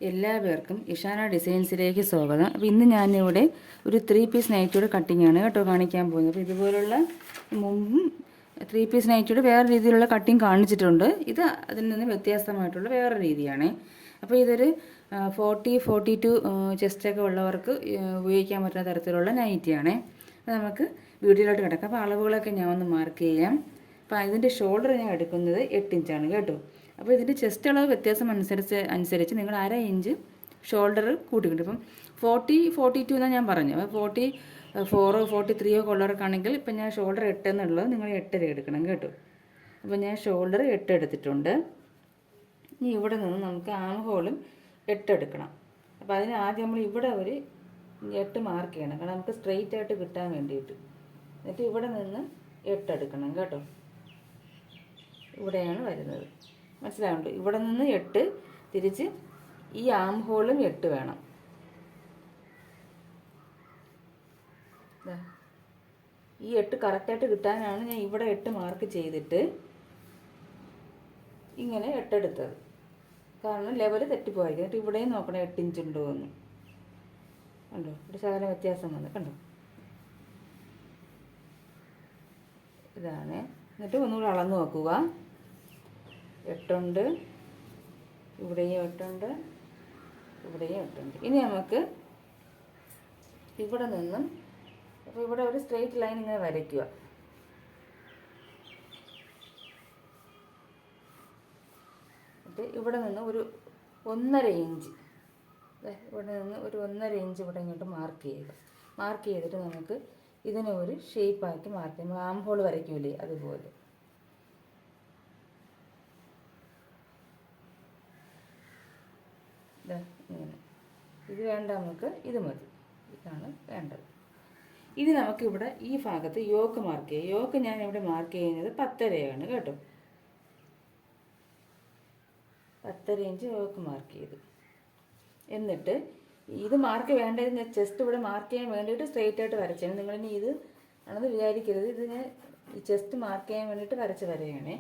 എല്ലാവർക്കും ഇഷാന ഡിസൈൻസിലേക്ക് സ്വാഗതം. അപ്പോൾ ഇന്ന് ഞാനിവിടെ ഒരു 3 പീസ് നൈറ്റിയുടെ കട്ടിങ്ങാണ് കേട്ടോ കാണിക്കാൻ പോകുന്നത്. അപ്പോൾ ഇതുപോലുള്ള മുമ്പും 3 പീസ് നൈറ്റിയുടെ വേറെ രീതിയിലുള്ള കട്ടിങ് കാണിച്ചിട്ടുണ്ട്. ഇത് അതിൽ നിന്ന് വ്യത്യാസമായിട്ടുള്ള വേറെ രീതിയാണ്. അപ്പോൾ ഇതൊരു 42 ചെസ്റ്റൊക്കെ ഉള്ളവർക്ക് ഉപയോഗിക്കാൻ പറ്റുന്ന തരത്തിലുള്ള നൈറ്റിയാണ്. അപ്പോൾ നമുക്ക് വീഡിയോയിലോട്ട് കിടക്കാം. അപ്പോൾ അളവുകളൊക്കെ ഞാൻ ഒന്ന് മാർക്ക് ചെയ്യാം. അപ്പോൾ ഇതിൻ്റെ ഷോൾഡർ ഞാൻ എടുക്കുന്നത് 8 ഇഞ്ചാണ് കേട്ടോ. അപ്പോൾ ഇതിൻ്റെ ചെസ്റ്റ് അളവ് വ്യത്യാസം അനുസരിച്ച് നിങ്ങൾ 1/2 ഇഞ്ച് ഷോൾഡർ കൂട്ടിക്കിട്ടും. ഇപ്പം 42 എന്നാണ് ഞാൻ പറഞ്ഞത്. അപ്പോൾ 44 43 ഒക്കെ ഉള്ളവർക്കാണെങ്കിൽ ഇപ്പം ഞാൻ ഷോൾഡർ 8 എന്നുള്ളത് നിങ്ങൾ 8.5 എടുക്കണം കേട്ടോ. അപ്പോൾ ഞാൻ ഷോൾഡർ 8 എടുത്തിട്ടുണ്ട്. ഇനി ഇവിടെ നിന്ന് നമുക്ക് ആം ഹോളും 8 എടുക്കണം. അപ്പോൾ അതിന് ആദ്യം നമ്മൾ ഇവിടെ ഒരു 8 മാർക്ക് ചെയ്യണം, കാരണം നമുക്ക് സ്ട്രെയിറ്റ് ആയിട്ട് കിട്ടാൻ വേണ്ടിയിട്ട്. എന്നിട്ട് ഇവിടെ നിന്ന് 8 എടുക്കണം കേട്ടോ. ഇവിടെയാണ് വരുന്നത്, മനസ്സിലാവുന്നുണ്ട്. ഇവിടെ നിന്ന് 8 തിരിച്ച് ഈ ആം ഹോളും 8 വേണം. ഈ 8 കറക്റ്റായിട്ട് കിട്ടാനാണ് ഞാൻ ഇവിടെ 8 മാർക്ക് ചെയ്തിട്ട് ഇങ്ങനെ 8 എടുത്തത്. കാരണം ലെവൽ തെറ്റിപ്പോയിരിക്കും. എന്നിട്ട് ഇവിടെയും നോക്കണം 8 ഇഞ്ച് ഉണ്ടോ എന്ന്. കണ്ടോ, ഒരു ശകലം വ്യത്യാസം വന്നു കണ്ടോ. ഇതാണ്. എന്നിട്ട് ഒന്നുകൂടി അളന്ന് നോക്കുക. 8 ഉണ്ട്, ഇവിടെയും 8 ഉണ്ട്, ഇവിടെയും 8 ഉണ്ട്. ഇനി നമുക്ക് ഇവിടെ നിന്നും അപ്പോൾ ഇവിടെ ഒരു സ്ട്രെയിറ്റ് ലൈൻ ഇങ്ങനെ വരയ്ക്കുക. എന്നിട്ട് ഇവിടെ നിന്ന് ഒരു 1.5 ഇഞ്ച്, ഇവിടെ നിന്ന് ഒരു 1.5 ഇഞ്ച് ഇവിടെ ഇങ്ങോട്ട് മാർക്ക് ചെയ്യുക. മാർക്ക് ചെയ്തിട്ട് നമുക്ക് ഇതിനെ ഒരു ഷേപ്പാക്കി മാർക്ക് ചെയ്യുമ്പോൾ ആം ഹോൾ വരയ്ക്കൂലേ അതുപോലെ. ഇങ്ങനെ. ഇത് വേണ്ട, നമുക്ക് ഇത് മതി, ഇതാണ് വേണ്ടത്. ഇനി നമുക്കിവിടെ ഈ ഭാഗത്ത് യോക്ക് മാർക്ക് ചെയ്യാം. യോക്ക് ഞാൻ ഇവിടെ മാർക്ക് ചെയ്യുന്നത് 10.5 കേട്ടോ. 10.5 ഇഞ്ച് യോക്ക് മാർക്ക് ചെയ്തു. എന്നിട്ട് ഇത് മാർക്ക് വേണ്ടത് ചെസ്റ്റ് ഇവിടെ മാർക്ക് ചെയ്യാൻ വേണ്ടിയിട്ട് സ്ട്രെയിറ്റ് ആയിട്ട് വരച്ചാണ്. നിങ്ങളിനി ഇത് ആണെന്ന് വിചാരിക്കരുത്. ഇത് ഞാൻ ഈ ചെസ്റ്റ് മാർക്ക് ചെയ്യാൻ വേണ്ടിയിട്ട് വരച്ച വരയാണേ.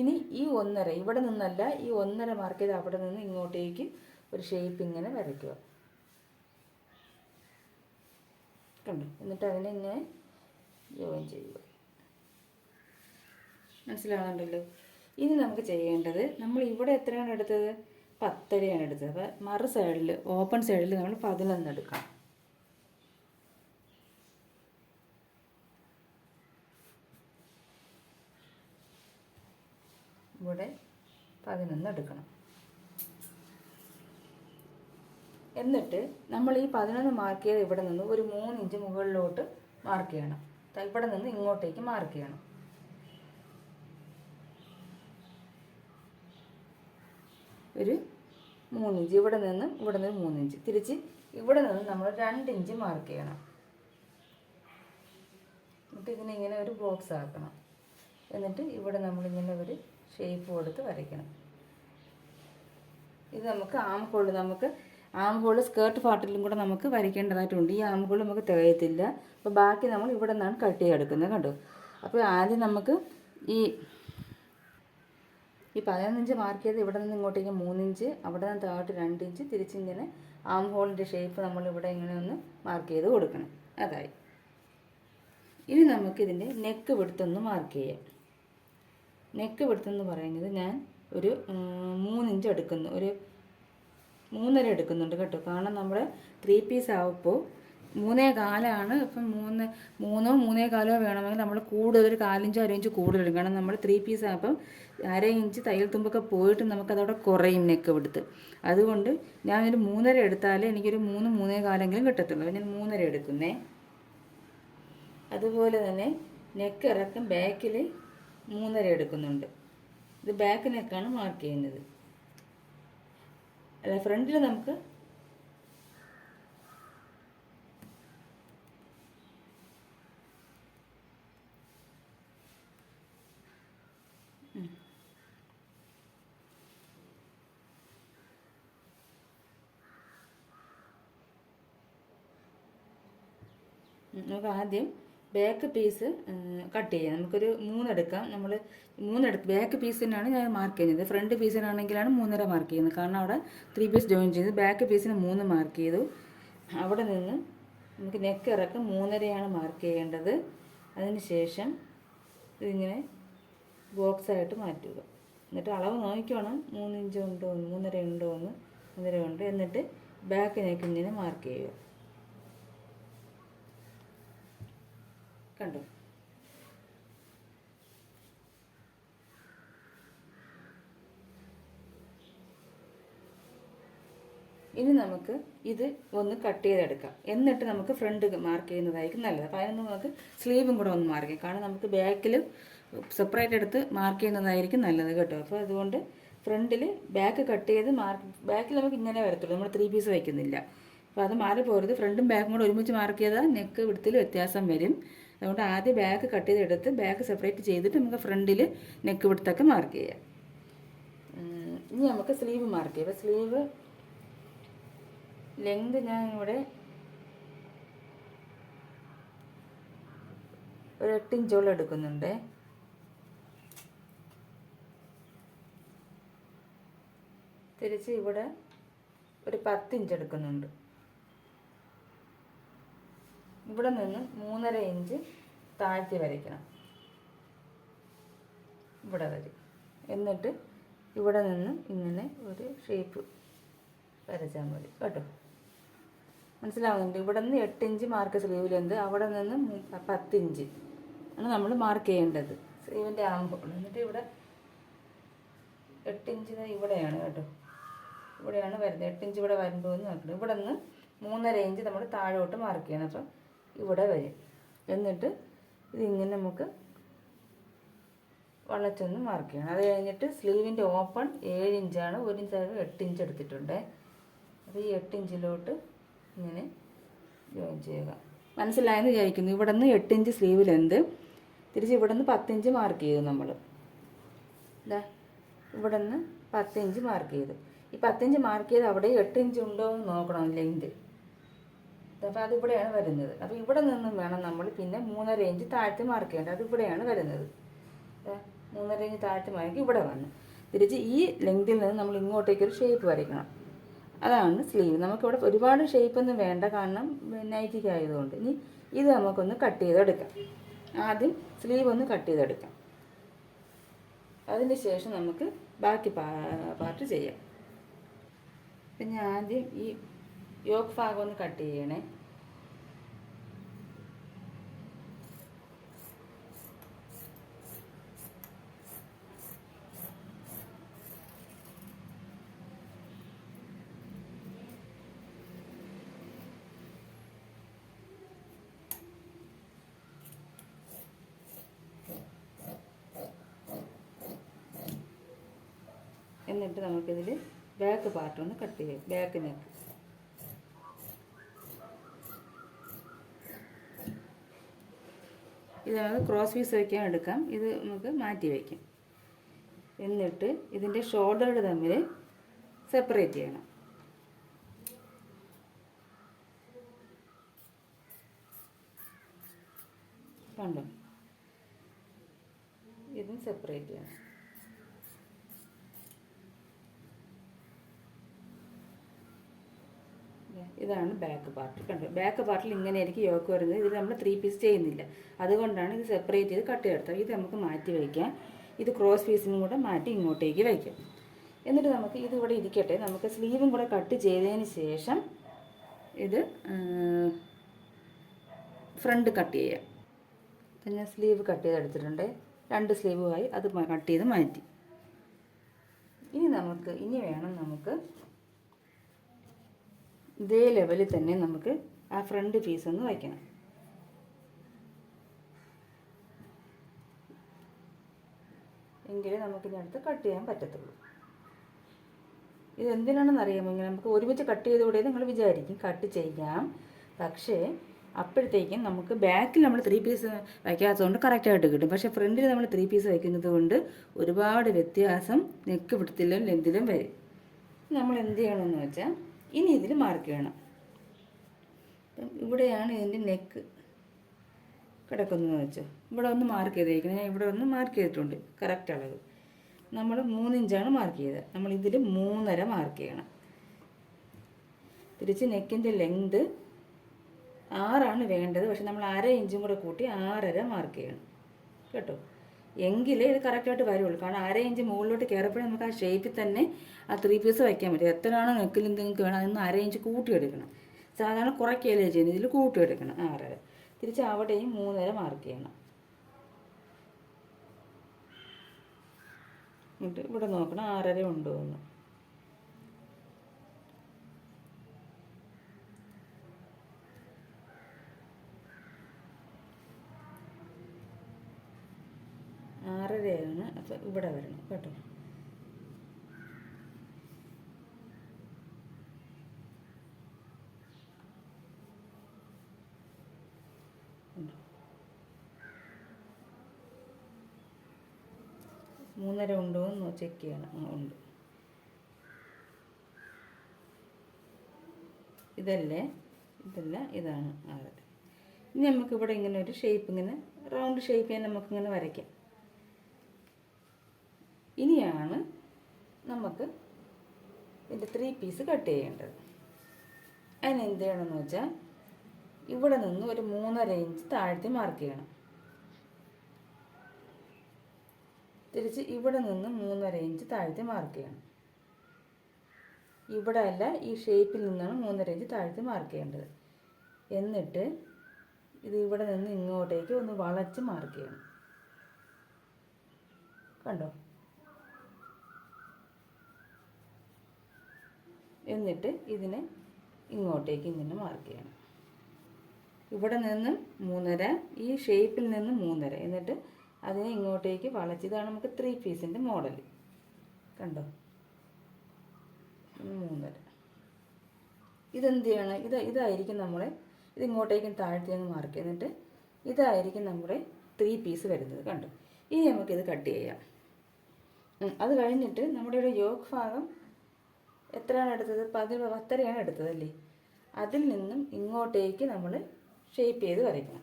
ഇനി ഈ 1.5 ഇവിടെ നിന്നല്ല, ഈ 1.5 മാർക്ക് ചെയ്ത് അവിടെ നിന്ന് ഇങ്ങോട്ടേക്ക് ഒരു ഷേപ്പ് ഇങ്ങനെ വരയ്ക്കുക. കണ്ടു. എന്നിട്ട് അതിനെ ഇങ്ങനെ ജോയിൻ ചെയ്യുക. മനസ്സിലാവുന്നുണ്ടല്ലോ. ഇനി നമുക്ക് ചെയ്യേണ്ടത്, നമ്മൾ ഇവിടെ എത്രയാണ് എടുത്തത്? 10.5 എടുത്തത്. അപ്പോൾ മറു സൈഡിൽ, ഓപ്പൺ സൈഡിൽ നമ്മൾ 11 എടുക്കാം. ഇവിടെ 11 എടുക്കണം. എന്നിട്ട് നമ്മൾ ഈ 11 മാർക്ക് ചെയ്ത് ഇവിടെ നിന്ന് ഒരു 3 ഇഞ്ച് മുകളിലോട്ട് മാർക്ക് ചെയ്യണം. ഇവിടെ നിന്ന് ഇങ്ങോട്ടേക്ക് മാർക്ക് ചെയ്യണം. ഒരു 3 ഇഞ്ച് ഇവിടെ നിന്ന് 3 ഇഞ്ച് തിരിച്ച് ഇവിടെ നിന്ന് നമ്മൾ 2 ഇഞ്ച് മാർക്ക് ചെയ്യണം. എന്നിട്ട് ഇതിനിങ്ങനെ ഒരു ബോക്സ് ആക്കണം. എന്നിട്ട് ഇവിടെ നമ്മളിങ്ങനെ ഒരു ഷേപ്പ് കൊടുത്ത് വരയ്ക്കണം. ഇത് നമുക്ക് ആം ഹോൾ സ്കേർട്ട് പാർട്ടിലും കൂടെ നമുക്ക് വരയ്ക്കേണ്ടതായിട്ടുണ്ട്. ഈ ആം ഹോൾ നമുക്ക് തികയത്തില്ല. അപ്പോൾ ബാക്കി നമ്മൾ ഇവിടെ നിന്നാണ് കട്ട് ചെയ്തെടുക്കുന്നത് കണ്ടോ. അപ്പോൾ ആദ്യം നമുക്ക് ഈ 11 ഇഞ്ച് മാർക്ക് ചെയ്ത് ഇവിടെ നിന്ന് ഇങ്ങോട്ടേക്ക് 3 ഇഞ്ച്, അവിടെ നിന്ന് താഴോട്ട് 2 ഇഞ്ച്, തിരിച്ചിങ്ങനെ ആം ഹോളിൻ്റെ ഷേപ്പ് നമ്മളിവിടെ ഇങ്ങനെ ഒന്ന് മാർക്ക് ചെയ്ത് കൊടുക്കണം. അതായി. ഇനി നമുക്കിതിൻ്റെ നെക്ക് വിഡ്ത്ത് മാർക്ക് ചെയ്യാം. നെക്ക് വിഡ്ത്ത് പറയുന്നത് ഞാൻ ഒരു 3 ഇഞ്ച് എടുക്കുന്നു, ഒരു 3.5 എടുക്കുന്നുണ്ട് കേട്ടോ. കാരണം നമ്മുടെ 3 പീസ് ആവുമ്പോൾ 3.25. ഇപ്പം 3.25 വേണമെങ്കിൽ നമ്മൾ കൂടുതൽ ഒരു 4 ഇഞ്ചോ 1 ഇഞ്ച് കൂടുതൽ എടുക്കും. കാരണം നമ്മൾ 3 പീസ് ആകുമ്പം 1/2 ഇഞ്ച് തയ്യൽ തുമ്പൊക്കെ പോയിട്ട് നമുക്കതവിടെ കുറയും നെക്ക് എടുത്ത്. അതുകൊണ്ട് ഞാനൊരു 3.5 എടുത്താലേ എനിക്കൊരു 3.25 കിട്ടത്തുള്ളൂ. ഞാൻ 3.5 എടുക്കുന്നേ. അതുപോലെ തന്നെ നെക്ക് ഇറക്കം ബാക്കിൽ 3.5 എടുക്കുന്നുണ്ട്. ഇത് ബാക്ക് നെക്കാണ് മാർക്ക് ചെയ്യുന്നത്. അല്ല, ഫ്രണ്ടിൽ നമുക്ക് നമുക്ക് ആദ്യം ബാക്ക് പീസ് കട്ട് ചെയ്യാം. നമുക്കൊരു 3 എടുക്കാം. നമ്മൾ 3 ബാക്ക് പീസിനാണ് ഞാൻ മാർക്ക് ചെയ്യുന്നത്. ഫ്രണ്ട് പീസിനാണെങ്കിലാണ് 3.5 മാർക്ക് ചെയ്യുന്നത്. കാരണം അവിടെ 3 പീസ് ജോയിൻ ചെയ്ത് ബാക്ക് പീസിന് 3 മാർക്ക് ചെയ്തു. അവിടെ നിന്ന് നമുക്ക് നെക്ക് ഇറക്കം 3.5 മാർക്ക് ചെയ്യേണ്ടത്. അതിന് ശേഷം ഇതിങ്ങനെ ബോക്സായിട്ട് മാറ്റുക. എന്നിട്ട് അളവ് നോക്കിക്കോണം, 3 ഇഞ്ച് ഉണ്ടോ എന്ന്, 3.5 ഉണ്ടോ എന്ന്, 3.5 ഉണ്ട്. എന്നിട്ട് ബാക്ക് നെക്ക് ഇങ്ങനെ മാർക്ക് ചെയ്യുക. കണ്ടോ? ഇനി നമുക്ക് ഇത് ഒന്ന് കട്ട് ചെയ്തെടുക്കാം. എന്നിട്ട് നമുക്ക് ഫ്രണ്ട് മാർക്ക് ചെയ്യുന്നതായിരിക്കും നല്ലത്. അപ്പോൾ അതിന് നമുക്ക് സ്ലീവും കൂടെ ഒന്ന് മാർക്ക് ചെയ്യാം. കാരണം നമുക്ക് ബാക്കിൽ സെപ്പറേറ്റ് എടുത്ത് മാർക്ക് ചെയ്യുന്നതായിരിക്കും നല്ലത് കേട്ടോ. അപ്പോൾ അതുകൊണ്ട് ഫ്രണ്ടിൽ ബാക്ക് കട്ട് ചെയ്ത് ബാക്കിൽ നമുക്ക് ഇങ്ങനെ വരത്തുള്ളൂ, നമ്മൾ 3 പീസ് വയ്ക്കുന്നില്ല. അപ്പോൾ അത് മാറി പോരുത്. ഫ്രണ്ടും ബാക്കും കൂടെ ഒരുമിച്ച് മാർക്ക് ചെയ്താൽ നെക്ക് വിടത്തിൽ വ്യത്യാസം വരും. അതുകൊണ്ട് ആദ്യം ബാക്ക് കട്ട് ചെയ്തെടുത്ത് ബാക്ക് സെപ്പറേറ്റ് ചെയ്തിട്ട് നമുക്ക് ഫ്രണ്ടിൽ നെക്ക് വിടത്തൊക്കെ മാർക്ക് ചെയ്യാം. ഇനി നമുക്ക് സ്ലീവ് മാർക്ക് ചെയ്യാം. അപ്പോൾ സ്ലീവ് ലെങ്ത് ഞാൻ ഇവിടെ ഒരു 8 ഇഞ്ചോളം എടുക്കുന്നുണ്ട്. തിരിച്ച് ഇവിടെ ഒരു 10 ഇഞ്ച് എടുക്കുന്നുണ്ട്. ഇവിടെ നിന്ന് 3.5 ഇഞ്ച് താഴ്ത്തി വരയ്ക്കണം, ഇവിടെ വരെ. എന്നിട്ട് ഇവിടെ നിന്ന് ഇങ്ങനെ ഒരു ഷേപ്പ് വരച്ചാൽ മതി കേട്ടോ. മനസ്സിലാവുന്നുണ്ട്? ഇവിടെ നിന്ന് 8 ഇഞ്ച് മാർക്ക് സ്ലീവ് ലെന്ത്, അവിടെ നിന്ന് 10 ഇഞ്ച് ആണ് നമ്മൾ മാർക്ക് ചെയ്യേണ്ടത് സ്ലീവിൻ്റെ ആകുമ്പോൾ. എന്നിട്ട് ഇവിടെ 8 ഇഞ്ച് ഇവിടെയാണ് കേട്ടോ, ഇവിടെയാണ് വരുന്നത്. 8 ഇഞ്ച് ഇവിടെ വരുമ്പോൾ എന്ന് നോക്കണം. ഇവിടെ നിന്ന് 3.5 ഇഞ്ച് നമ്മൾ താഴോട്ട് മാർക്ക് ചെയ്യണം. അപ്പം ഇവിടെ വരും. എന്നിട്ട് ഇതിങ്ങനെ നമുക്ക് വളച്ചൊന്ന് മാർക്ക് ചെയ്യണം. അത് കഴിഞ്ഞിട്ട് സ്ലീവിൻ്റെ ഓപ്പൺ 7 ഇഞ്ചാണ്, 1 ഇഞ്ച് 8 ഇഞ്ച് എടുത്തിട്ടുണ്ട്. അപ്പോൾ ഈ 8 ഇഞ്ചിലോട്ട് ഇങ്ങനെ ജോയിൻ ചെയ്യുക. മനസ്സിലായെന്ന് വിചാരിക്കുന്നു. ഇവിടെ നിന്ന് 8 ഇഞ്ച് സ്ലീവ് ലെന്ത്, തിരിച്ച് ഇവിടെ നിന്ന് 10 ഇഞ്ച് മാർക്ക് ചെയ്തു. നമ്മൾ ഇതാ ഇവിടെ നിന്ന് 10 ഇഞ്ച് മാർക്ക് ചെയ്തു. ഈ 10 ഇഞ്ച് മാർക്ക് ചെയ്ത് അവിടെ 8 ഇഞ്ച് ഉണ്ടോ എന്ന് നോക്കണം ലെങ്ത്. അപ്പോൾ അതിവിടെയാണ് വരുന്നത്. അപ്പോൾ ഇവിടെ നിന്നും വേണം നമ്മൾ പിന്നെ 3.5 ഇഞ്ച് താഴ്ത്തി മാർക്ക് ചെയ്യേണ്ടത്. അതിവിടെയാണ് വരുന്നത്. 3.5 ഇഞ്ച് താഴ്ത്തി മാർക്ക് ഇവിടെ വന്നു. തിരിച്ച് ഈ ലെങ്തിൽ നിന്ന് നമ്മൾ ഇങ്ങോട്ടേക്കൊരു ഷേപ്പ് വരയ്ക്കണം. അതാണ് സ്ലീവ്. നമുക്കിവിടെ ഒരുപാട് ഷേപ്പൊന്നും വേണ്ട, കാരണം നൈറ്റിക്ക് ആയതുകൊണ്ട്. ഇനി ഇത് നമുക്കൊന്ന് കട്ട് ചെയ്തെടുക്കാം. ആദ്യം സ്ലീവ് ഒന്ന് കട്ട് ചെയ്തെടുക്കാം. അതിന് ശേഷം നമുക്ക് ബാക്കി പാർട്ട് ചെയ്യാം. പിന്നെ ആദ്യം ഈ യോക്ക് ഭാഗം ഒന്ന് കട്ട് ചെയ്യണേ. എന്നിട്ട് നമുക്കിതിൽ ബാക്ക് പാർട്ടൊന്ന് കട്ട് ചെയ്യാം. ബാക്ക് നെക്ക് ഇത് നമുക്ക് ക്രോസ് പീസ് വയ്ക്കാൻ എടുക്കാം. ഇത് നമുക്ക് മാറ്റി വയ്ക്കാം. എന്നിട്ട് ഇതിൻ്റെ ഷോൾഡർ തമ്മിൽ സെപ്പറേറ്റ് ചെയ്യണം. കണ്ടോ? ഇതും സെപ്പറേറ്റ് ചെയ്യണം. ഇതാണ് ബാക്ക് പാർട്ട്. കണ്ടോ? ബാക്ക് പാർട്ടിൽ ഇങ്ങനെ ആയിരിക്കും യോക്ക് വരുന്നത്. ഇതിൽ നമ്മൾ 3 പീസ് ചെയ്യുന്നില്ല, അതുകൊണ്ടാണ് ഇത് സെപ്പറേറ്റ് ചെയ്ത് കട്ട് ചെയ്തെടുത്തത്. ഇത് നമുക്ക് മാറ്റി വയ്ക്കാം. ഇത് ക്രോസ് പീസിനും കൂടെ മാറ്റി ഇങ്ങോട്ടേക്ക് വയ്ക്കാം. എന്നിട്ട് നമുക്ക് ഇതിവിടെ ഇരിക്കട്ടെ. നമുക്ക് സ്ലീവും കൂടെ കട്ട് ചെയ്തതിന് ശേഷം ഇത് ഫ്രണ്ട് കട്ട് ചെയ്യാം. പിന്നെ സ്ലീവ് കട്ട് ചെയ്തെടുത്തിട്ടുണ്ട്. 2 സ്ലീവുമായി അത് കട്ട് ചെയ്ത് മാറ്റി. ഇനി വേണം നമുക്ക് ഇതേ ലെവലിൽ തന്നെ നമുക്ക് ആ ഫ്രണ്ട് പീസ് ഒന്ന് വയ്ക്കണം. എങ്കിലേ നമുക്കിതിനടുത്ത് കട്ട് ചെയ്യാൻ പറ്റത്തുള്ളൂ. ഇതെന്തിനാണെന്ന് അറിയാമോ? ഇങ്ങനെ നമുക്ക് ഒരുമിച്ച് കട്ട് ചെയ്തുകൂടെ നിങ്ങൾ വിചാരിക്കും കട്ട് ചെയ്യാം. പക്ഷേ അപ്പോഴത്തേക്കും നമുക്ക് ബാക്കിൽ നമ്മൾ 3 പീസ് വയ്ക്കാത്തതുകൊണ്ട് കറക്റ്റായിട്ട് കിട്ടും. പക്ഷേ ഫ്രണ്ടിൽ നമ്മൾ 3 പീസ് വയ്ക്കുന്നത് കൊണ്ട് ഒരുപാട് വ്യത്യാസം നെക്ക് വിടത്തിലും ലെന്തിലും വരും. നമ്മൾ എന്ത് ചെയ്യണമെന്ന് വെച്ചാൽ ഇനി ഇതിൽ മാർക്ക് ചെയ്യണം. ഇവിടെയാണ് ഇതിൻ്റെ നെക്ക്. കിടക്കുന്നതെന്ന് വെച്ചോ. ഇവിടെ ഒന്ന് മാർക്ക് ചെയ്തേക്കുന്നത്, ഞാൻ ഇവിടെ ഒന്ന് മാർക്ക് ചെയ്തിട്ടുണ്ട് കറക്റ്റ് അളവ്. നമ്മൾ 3 ഇഞ്ചാണ് മാർക്ക് ചെയ്തത്, നമ്മൾ ഇതിൽ 3.5 മാർക്ക് ചെയ്യണം. തിരിച്ച് നെക്കിൻ്റെ ലെങ്ത് 6 വേണ്ടത്, പക്ഷെ നമ്മൾ 1/2 ഇഞ്ചും കൂടെ കൂട്ടി 6.5 മാർക്ക് ചെയ്യണം കേട്ടോ. എങ്കിലേ ഇത് കറക്റ്റായിട്ട് വരുള്ളൂ. കാരണം 1/2 ഇഞ്ച് മുകളിലോട്ട് കയറപ്പോഴേ നമുക്ക് ആ ഷേപ്പിൽ തന്നെ ആ 3 പീസ് വയ്ക്കാൻ പറ്റും. എത്രയാണോ നെക്കിൽ നിങ്ങൾക്ക് വേണം അതിന് 1/2 ഇഞ്ച് കൂട്ടിയെടുക്കണം. സാധാരണ കുറയ്ക്കുകയല്ലേ ചെയ്യുന്നത്, ഇതിൽ കൂട്ടിയെടുക്കണം 6.5. തിരിച്ച് അവിടെയും 3.5 മാർക്ക് ചെയ്യണം. എന്നിട്ട് ഇവിടെ നോക്കണം 6.5 ഉണ്ടോ എന്ന്. ആറരയാണ്, അപ്പോൾ ഇവിടെ വരണം കേട്ടോ. ഉണ്ടോ 3.5 ഉണ്ടോ എന്ന് ചെക്ക് ചെയ്യണം. ഉണ്ട്. ഇതല്ല, ഇതാണ് 6.5. ഇനി നമുക്കിവിടെ ഇങ്ങനെ ഒരു ഷേപ്പ്, ഇങ്ങനെ റൗണ്ട് ഷേപ്പ് ചെയ്യാൻ നമുക്കിങ്ങനെ വരയ്ക്കാം. ഇനിയാണ് നമുക്ക് ഇതിൻ്റെ 3 പീസ് കട്ട് ചെയ്യേണ്ടത്. അതിന് എന്ത് ചെയ്യണമെന്ന് വെച്ചാൽ ഇവിടെ നിന്ന് ഒരു 3.5 ഇഞ്ച് താഴ്ത്തി മാർക്ക് ചെയ്യണം. തിരിച്ച് ഇവിടെ നിന്ന് 3.5 ഇഞ്ച് താഴ്ത്തി മാർക്ക് ചെയ്യണം. ഇവിടെ അല്ല, ഈ ഷേപ്പിൽ നിന്നാണ് 3.5 ഇഞ്ച് താഴ്ത്തി മാർക്ക് ചെയ്യേണ്ടത്. എന്നിട്ട് ഇത് ഇവിടെ നിന്ന് ഇങ്ങോട്ടേക്ക് ഒന്ന് വളച്ച് മാർക്ക് ചെയ്യണം. കണ്ടോ? എന്നിട്ട് ഇതിനെ ഇങ്ങോട്ടേക്ക് ഇങ്ങനെ മാർക്ക് ചെയ്യണം. ഇവിടെ നിന്ന് 3.5, ഈ ഷേപ്പിൽ നിന്ന് 3.5, എന്നിട്ട് അതിനെ ഇങ്ങോട്ടേക്ക് വളച്ച്. ഇതാണ് നമുക്ക് 3 പീസിൻ്റെ മോഡൽ. കണ്ടോ? 3.5. ഇതെന്ത് ചെയ്യണം? ഇതായിരിക്കും നമ്മളെ, ഇത് ഇങ്ങോട്ടേക്കും താഴ്ത്തി അങ്ങ് മാർക്ക്. എന്നിട്ട് ഇതായിരിക്കും നമ്മുടെ 3 പീസ് വരുന്നത്. കണ്ടോ? ഇനി നമുക്കിത് കട്ട് ചെയ്യാം. അത് കഴിഞ്ഞിട്ട് നമ്മുടെ ഒരു യോക്ക് ഭാഗം എത്രയാണ് എടുത്തത്? 10.5 എടുത്തതല്ലേ? അതിൽ നിന്നും ഇങ്ങോട്ടേക്ക് നമ്മൾ ഷേപ്പ് ചെയ്ത് വരയ്ക്കണം.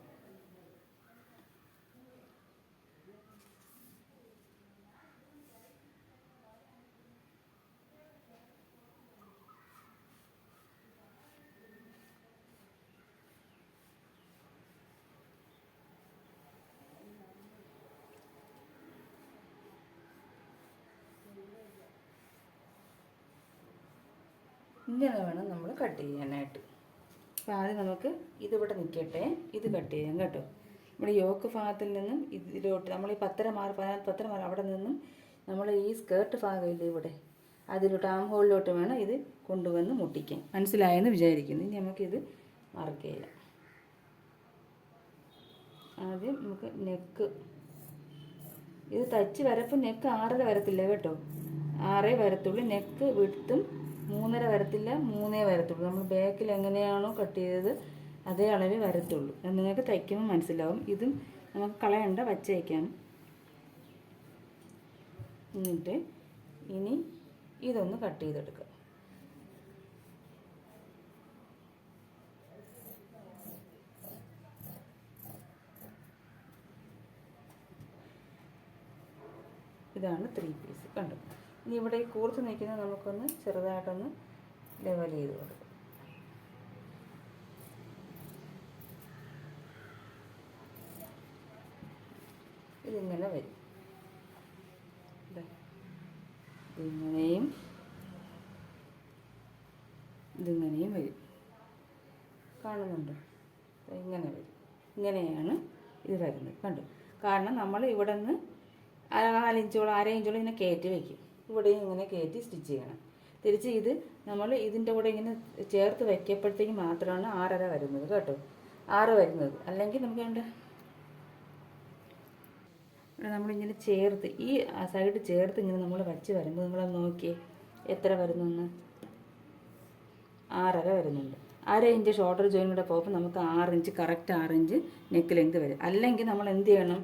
ഇങ്ങനെ വേണം നമ്മൾ കട്ട് ചെയ്യാനായിട്ട്. അപ്പോൾ ആദ്യം നമുക്ക് ഇതിവിടെ നിൽക്കട്ടെ, ഇത് കട്ട് ചെയ്യാം കേട്ടോ. നമ്മുടെ യോക്ക് ഭാഗത്തിൽ നിന്നും ഇതിലോട്ട് നമ്മൾ ഈ 10.5 മാർക്ക് അവിടെ നിന്നും നമ്മൾ ഈ സ്കേർട്ട് ഭാഗമില്ല ഇവിടെ, അതിലോട്ട് ആം ഹോളിലോട്ട് വേണം ഇത് കൊണ്ടുവന്ന് മുട്ടിക്കാൻ. മനസ്സിലായെന്ന് വിചാരിക്കുന്നു. ഇനി നമുക്കിത് മാർക്ക് ചെയ്യാം. ആദ്യം നമുക്ക് നെക്ക്, ഇത് തച്ച് വരപ്പോൾ നെക്ക് 6.5 വരത്തില്ല കേട്ടോ, 6 വരത്തുള്ളൂ. നെക്ക് വിടുത്തും 3.5 വരത്തില്ല, 3 വരത്തുള്ളൂ. നമ്മൾ ബാക്കിൽ എങ്ങനെയാണോ കട്ട് ചെയ്തത് അതേ അളവിൽ വരത്തുള്ളൂ. അത് നിങ്ങൾക്ക് തയ്ക്കുമ്പോൾ മനസ്സിലാവും. ഇതും നമുക്ക് കളയണ്ട, വച്ച് വയ്ക്കാം. എന്നിട്ട് ഇനി ഇതൊന്ന് കട്ട് ചെയ്തെടുക്കുക. ഇതാണ് 3 പീസ്. കണ്ടു? ഇനി ഇവിടെ ഈ കൂർത്ത് നിൽക്കുന്നത് നമുക്കൊന്ന് ചെറുതായിട്ടൊന്ന് ലെവൽ ചെയ്ത് കൊടുക്കും. ഇതിങ്ങനെ വരും. ഇതിങ്ങനെയും വരും. കാണുന്നുണ്ടോ? ഇങ്ങനെ വരും. ഇങ്ങനെയാണ് ഇത് വരുന്നത്. കണ്ടു? കാരണം നമ്മൾ ഇവിടെ നിന്ന് 4 ഇഞ്ചോളം 1/2 ഇഞ്ചോളം ഇങ്ങനെ കയറ്റി വയ്ക്കും. ഇവിടെയും ഇങ്ങനെ കയറ്റി സ്റ്റിച്ച് ചെയ്യണം. തിരിച്ച് ഇത് നമ്മൾ ഇതിൻ്റെ കൂടെ ഇങ്ങനെ ചേർത്ത് വയ്ക്കപ്പോഴത്തേക്ക് മാത്രമാണ് 6.5 വരുന്നത് കേട്ടോ. 6 വരുന്നത്. അല്ലെങ്കിൽ നമുക്ക് വേണ്ട ഇവിടെ നമ്മളിങ്ങനെ ചേർത്ത് ഈ സൈഡ് ചേർത്ത് ഇങ്ങനെ നമ്മൾ വച്ച് വരുമ്പോൾ നിങ്ങളത് നോക്കിയേ എത്ര വരുന്നെന്ന്. 6.5 വരുന്നുണ്ട്. 1/2 ഇഞ്ച് ഷോൾഡർ ജോയിൻ കൂടെ പോകുമ്പോൾ നമുക്ക് 6 inch correct 6 inch neck length വരും. അല്ലെങ്കിൽ നമ്മൾ എന്ത് ചെയ്യണം?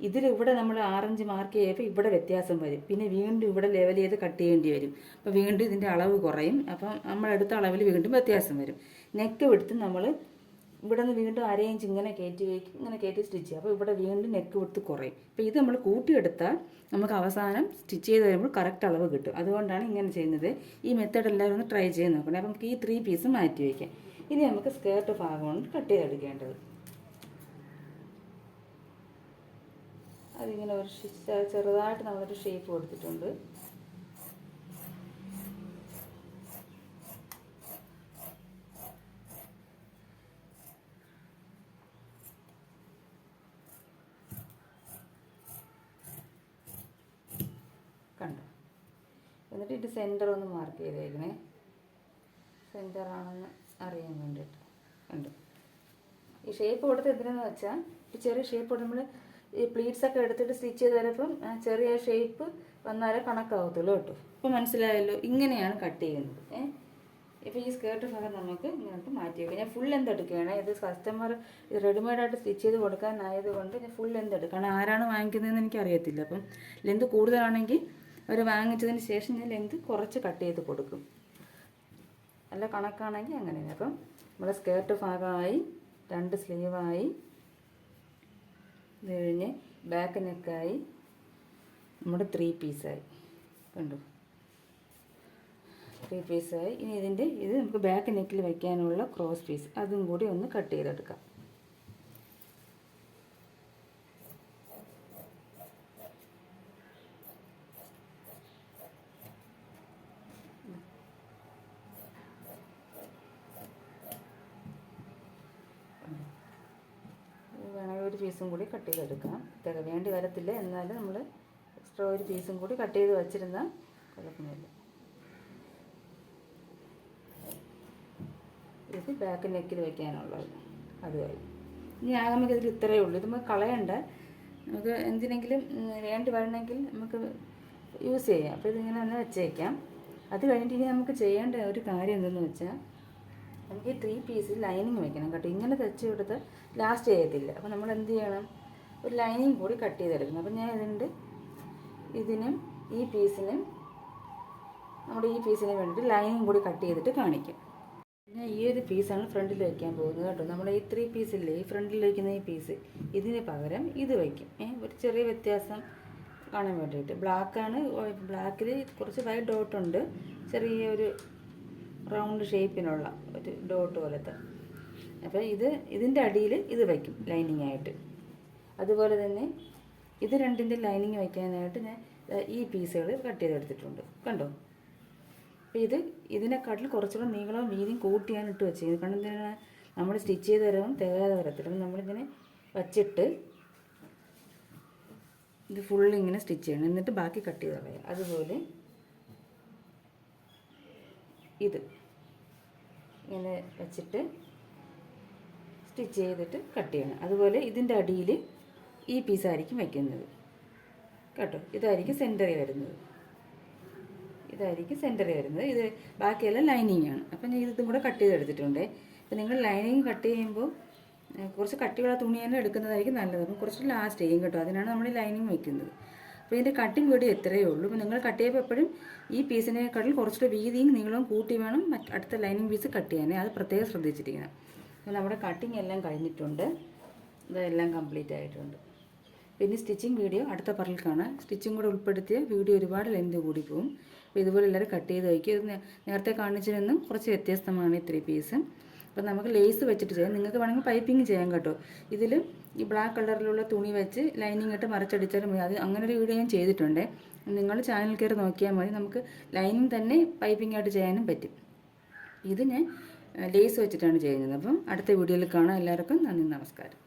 ഇതിലിവിടെ നമ്മൾ 6 ഇഞ്ച് മാർക്ക് ചെയ്യുമ്പോൾ ഇവിടെ വ്യത്യാസം വരും. പിന്നെ വീണ്ടും ഇവിടെ ലെവൽ ചെയ്ത് കട്ട് ചെയ്യേണ്ടി വരും. അപ്പോൾ വീണ്ടും ഇതിൻ്റെ അളവ് കുറയും. അപ്പം നമ്മളെടുത്ത അളവിൽ വീണ്ടും വ്യത്യാസം വരും. നെക്ക് വിടുത്ത് നമ്മൾ ഇവിടെ നിന്ന് വീണ്ടും 1/2 ഇഞ്ച് ഇങ്ങനെ കയറ്റി വയ്ക്കും, ഇങ്ങനെ കയറ്റി സ്റ്റിച്ച് ചെയ്യും. അപ്പോൾ ഇവിടെ വീണ്ടും നെക്ക് വിട്ട് കുറയും. അപ്പോൾ ഇത് നമ്മൾ കൂട്ടിയെടുത്താൽ നമുക്ക് അവസാനം സ്റ്റിച്ച് ചെയ്ത് വരുമ്പോൾ കറക്റ്റ് അളവ് കിട്ടും. അതുകൊണ്ടാണ് ഇങ്ങനെ ചെയ്യുന്നത്. ഈ മെത്തേഡ് എല്ലാവരും ഒന്ന് ട്രൈ ചെയ്ത് നോക്കണം. അപ്പോൾ നമുക്ക് ഈ 3 പീസ് മാറ്റി വയ്ക്കാം. ഇനി നമുക്ക് സ്കേർട്ട് ഭാഗമാണ് കട്ട് ചെയ്തെടുക്കേണ്ടത്. അതിങ്ങനെ ഒരു ചെറുതായിട്ട് നമ്മളൊരു ഷേപ്പ് കൊടുത്തിട്ടുണ്ട്. കണ്ടോ? എന്നിട്ട് ഇത് സെൻറ്റർ ഒന്ന് മാർക്ക് ചെയ്തേക്കണേ, സെൻറ്ററാണെന്ന് അറിയാൻ വേണ്ടിയിട്ട്. കണ്ടു ഈ ഷേപ്പ് കൊടുത്ത് എന്തിനാന്ന് വെച്ചാൽ ഈ ചെറിയ ഷേപ്പ് കൊടുത്ത് നമ്മൾ ഈ പ്ലീറ്റ്സൊക്കെ എടുത്തിട്ട് സ്റ്റിച്ച് ചെയ്ത് വരുമ്പം ചെറിയ ഷേപ്പ് വന്നാലേ കണക്കാവത്തുള്ളൂ കേട്ടോ. ഇപ്പോൾ മനസ്സിലായല്ലോ, ഇങ്ങനെയാണ് കട്ട് ചെയ്യുന്നത്. ഇപ്പോൾ ഈ സ്കേർട്ട് ഭാഗം നമുക്ക് ഇങ്ങോട്ട് മാറ്റി വയ്ക്കാം. ഞാൻ ഫുൾ ലെന്ത് എടുക്കുകയാണ്. ഇത് കസ്റ്റമർ ഇത് റെഡിമെയ്ഡായിട്ട് സ്റ്റിച്ച് ചെയ്ത് കൊടുക്കാനായതുകൊണ്ട് ഞാൻ ഫുൾ ലെന്ത് എടുക്കും. കാരണം ആരാണ് വാങ്ങിക്കുന്നതെന്ന് എനിക്കറിയത്തില്ല. അപ്പം ലെന്ത് കൂടുതലാണെങ്കിൽ അവർ വാങ്ങിച്ചതിന് ശേഷം ഞാൻ ലെന്ത് കുറച്ച് കട്ട് ചെയ്ത് കൊടുക്കും. നല്ല കണക്കാണെങ്കിൽ അങ്ങനെയാണ്. അപ്പം നമ്മുടെ സ്കേർട്ട് ഭാഗമായി, 2 സ്ലീവായി, ഇത് കഴിഞ്ഞ് ബാക്ക് നെക്കായി, നമ്മുടെ 3 പീസായി. കണ്ടു, 3 പീസായി. ഇനി ഇത് നമുക്ക് ബാക്ക് നെക്കിൽ വയ്ക്കാനുള്ള ക്രോസ് പീസ് അതും കൂടി ഒന്ന് കട്ട് ചെയ്തെടുക്കാം. വേണമെങ്കിൽ ഒരു പീസും കൂടി കട്ട് ചെയ്തെടുക്കാം. വേണ്ടി വരത്തില്ല, എന്നാലും നമ്മൾ എക്സ്ട്രാ ഒരു പീസും കൂടി കട്ട് ചെയ്ത് വച്ചിരുന്നാൽ കുഴപ്പമില്ല. ഇത് ബാക്ക് നെക്കിൽ വയ്ക്കാനുള്ളത് അതുമായി. ഇനി ആകെ നമുക്ക് ഇതിൽ ഇത്രയേ ഉള്ളൂ. ഇത് നമുക്ക് കളയണ്ട, നമുക്ക് എന്തിനെങ്കിലും വേണ്ടി വരണമെങ്കിൽ നമുക്ക് യൂസ് ചെയ്യാം. അപ്പോൾ ഇതിങ്ങനെ തന്നെ വെച്ചേക്കാം. അത് കഴിഞ്ഞിട്ട് ഇനി നമുക്ക് ചെയ്യേണ്ട ഒരു കാര്യം എന്തെന്ന് വെച്ചാൽ നമുക്ക് ഈ 3 പീസിൽ ലൈനിങ് വെക്കണം കേട്ടോ. ഇങ്ങനെ തെച്ച് കൊടുത്ത് ലാസ്റ്റ് ചെയ്യത്തില്ല. അപ്പോൾ നമ്മൾ എന്ത് ചെയ്യണം, ഒരു ലൈനിങ് കൂടി കട്ട് ചെയ്തെടുക്കണം. അപ്പോൾ ഞാൻ ഇതിനും ഈ പീസിനും നമ്മുടെ ഈ പീസിന് വേണ്ടിയിട്ട് ലൈനിങ് കൂടി കട്ട് ചെയ്തിട്ട് കാണിക്കും. ഞാൻ ഈ ഒരു പീസാണ് ഫ്രണ്ടിൽ വയ്ക്കാൻ പോകുന്നത് കേട്ടോ. നമ്മൾ ഈ 3 പീസില്ലേ, ഈ ഫ്രണ്ടിൽ വയ്ക്കുന്ന ഈ പീസ്, ഇതിന് പകരം ഇത് വയ്ക്കും. ഒരു ചെറിയ വ്യത്യാസം കാണാൻ വേണ്ടിയിട്ട്. ബ്ലാക്കാണ്, ബ്ലാക്കിൽ കുറച്ച് വൈറ്റ് ഡോട്ടുണ്ട്, ചെറിയൊരു റൗണ്ട് ഷേപ്പിനുള്ള ഒരു ഡോട്ട് പോലത്തെ. അപ്പോൾ ഇതിൻ്റെ അടിയിൽ ഇത് വയ്ക്കും ലൈനിങ് ആയിട്ട്. അതുപോലെ തന്നെ ഇത് രണ്ടിൻ്റെ ലൈനിങ് വയ്ക്കാനായിട്ട് ഞാൻ ഈ പീസുകൾ കട്ട് ചെയ്തെടുത്തിട്ടുണ്ട്. കണ്ടോ? അപ്പോൾ ഇതിനെക്കാട്ടിൽ കുറച്ചുകൂടെ നീളവും വീതിയും കൂട്ടിയാണ് ഇട്ട് വെച്ചത്. കാരണം എന്തിനാണ് നമ്മൾ സ്റ്റിച്ച് ചെയ്ത് തരാൻ തികയാതെ വരത്തില്ല. അപ്പം നമ്മളിങ്ങനെ വച്ചിട്ട് ഇത് ഫുള്ളിങ്ങനെ സ്റ്റിച്ച് ചെയ്യണം, എന്നിട്ട് ബാക്കി കട്ട് ചെയ്ത് കളയാം. അതുപോലെ ഇത് ഇങ്ങനെ വെച്ചിട്ട് സ്റ്റിച്ച് ചെയ്തിട്ട് കട്ട് ചെയ്യണം. അതുപോലെ ഇതിൻ്റെ അടിയിൽ ഈ പീസായിരിക്കും വയ്ക്കുന്നത് കേട്ടോ. ഇതായിരിക്കും സെൻറ്ററിൽ വരുന്നത്, ഇത് ബാക്കിയെല്ലാം ലൈനിങ് ആണ്. അപ്പം ഞാൻ ഇതും കൂടെ കട്ട് ചെയ്തെടുത്തിട്ടുണ്ട്. അപ്പോൾ നിങ്ങൾ ലൈനിങ് കട്ട് ചെയ്യുമ്പോൾ കുറച്ച് കട്ടിയുള്ള തുണി തന്നെ എടുക്കുന്നതായിരിക്കും നല്ലത്. അപ്പം കുറച്ച് ലാസ്റ്റ് ചെയ്യും കേട്ടോ. അതിനാണ് നമ്മൾ ലൈനിങ് വയ്ക്കുന്നത്. അപ്പോൾ ഇതിൻ്റെ കട്ടിങ് വീഡിയോ എത്രയേ ഉള്ളൂ. അപ്പോൾ നിങ്ങൾ കട്ട് ചെയ്യുമ്പോൾ എപ്പോഴും ഈ പീസിനെക്കാട്ടിൽ കുറച്ചുകൂടെ വീതിയും നീളവും കൂട്ടി വേണം അടുത്ത ലൈനിങ് പീസ് കട്ട് ചെയ്യാനേ. അത് പ്രത്യേകം ശ്രദ്ധിച്ചിരിക്കണം. അപ്പോൾ നമ്മുടെ കട്ടിങ് എല്ലാം കഴിഞ്ഞിട്ടുണ്ട്, ഇതെല്ലാം കംപ്ലീറ്റ് ആയിട്ടുണ്ട്. പിന്നെ സ്റ്റിച്ചിങ് വീഡിയോ അടുത്ത പറയിൽ കാണാം. സ്റ്റിച്ചിങ് കൂടെ ഉൾപ്പെടുത്തിയ വീഡിയോ ഒരുപാട് ലെന്ത് കൂടി പോകും. അപ്പോൾ ഇതുപോലെ എല്ലാവരും കട്ട് ചെയ്ത് വയ്ക്കും. ഇത് നേരത്തെ കാണിച്ചതിൽ നിന്നും കുറച്ച് വ്യത്യസ്തമാണ് ഈ 3 പീസ്. അപ്പോൾ നമുക്ക് ലേസ് വെച്ചിട്ട് ചെയ്യാം. നിങ്ങൾക്ക് വേണമെങ്കിൽ പൈപ്പിംഗ് ചെയ്യാം കേട്ടോ. ഇതിൽ ഈ ബ്ലാക്ക് കളറിലുള്ള തുണി വെച്ച് ലൈനിങ് ഇട്ട് മറച്ചടിച്ചാലും മതി. അത് അങ്ങനെ ഒരു വീഡിയോ ഞാൻ ചെയ്തിട്ടുണ്ട്. നിങ്ങൾ ചാനൽ കയറി നോക്കിയാൽ മതി. നമുക്ക് ലൈനിങ് തന്നെ പൈപ്പിംഗ് ആയിട്ട് ചെയ്യാനും പറ്റും. ഇത് ഞാൻ ലേസ് വെച്ചിട്ടാണ് ചെയ്യുന്നത്. അപ്പം അടുത്ത വീഡിയോയിൽ കാണാം. എല്ലാവർക്കും നന്ദി, നമസ്കാരം.